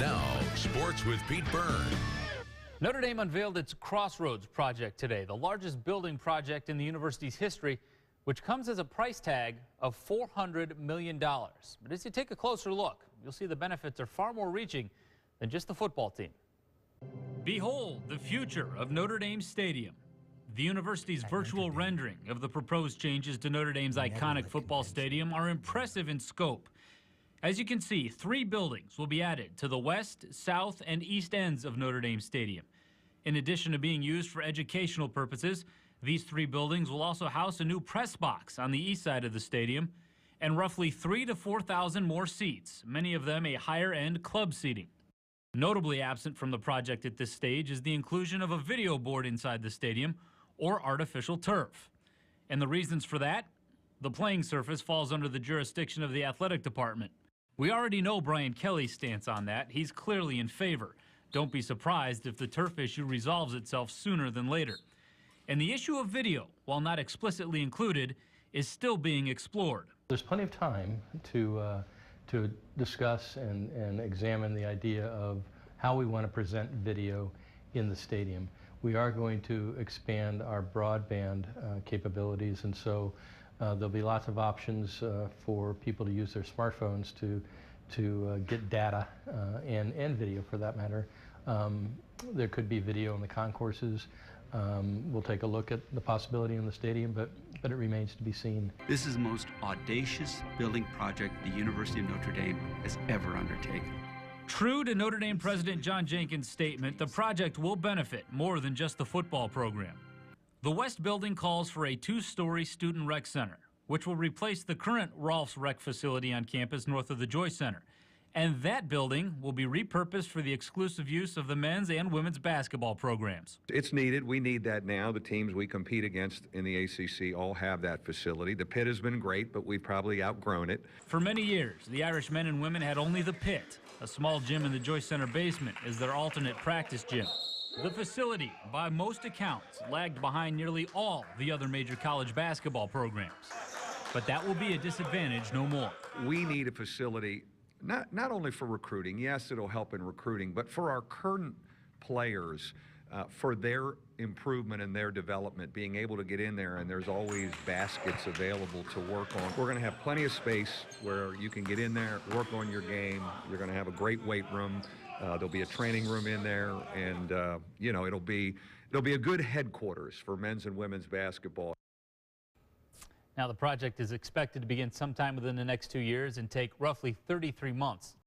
Now, sports with Pete Byrne. Notre Dame unveiled its Crossroads project today, the largest building project in the university's history, which comes as a price tag of $400 million. But as you take a closer look, you'll see the benefits are far more reaching than just the football team. Behold the future of Notre Dame Stadium. The university's virtual rendering of the proposed changes to Notre Dame's iconic football stadium are impressive in scope. As you can see, 3 buildings will be added to the west, south, and east ends of Notre Dame Stadium. In addition to being used for educational purposes, these 3 buildings will also house a new press box on the east side of the stadium and roughly 3,000 to 4,000 more seats, many of them a higher-end club seating. Notably absent from the project at this stage is the inclusion of a video board inside the stadium or artificial turf. And the reasons for that? The playing surface falls under the jurisdiction of the athletic department. We already know Brian Kelly's stance on that. He's clearly in favor. Don't be surprised if the turf issue resolves itself sooner than later. And the issue of video, while not explicitly included, is still being explored. There's plenty of time to discuss and examine the idea of how we want to present video in the stadium. We are going to expand our broadband capabilities, and so there'll be lots of options for people to use their smartphones to get data and video for that matter. There could be video in the concourses. We'll take a look at the possibility in the stadium, but it remains to be seen. This is the most audacious building project the University of Notre Dame has ever undertaken. True to Notre Dame President John Jenkins' statement, the project will benefit more than just the football program. The West Building calls for a 2-story student rec center, which will replace the current Rolf's Rec facility on campus north of the Joyce Center. And that building will be repurposed for the exclusive use of the men's and women's basketball programs. It's needed. We need that now. The teams we compete against in the ACC all have that facility. The pit has been great, but we've probably outgrown it. For many years, the Irish men and women had only the pit, a small gym in the Joyce Center basement, as their alternate practice gym. The facility, by most accounts, lagged behind nearly all the other major college basketball programs. But that will be a disadvantage no more. We need a facility not only for recruiting, yes, it'll help in recruiting, but for our current players, for their improvement and their development, being able to get in there, and there's always baskets available to work on. We're going to have plenty of space where you can get in there, work on your game. You're going to have a great weight room. There'll be a training room in there, and you know, it'll be a good headquarters for men's and women's basketball. Now, the project is expected to begin sometime within the next 2 years and take roughly 33 months.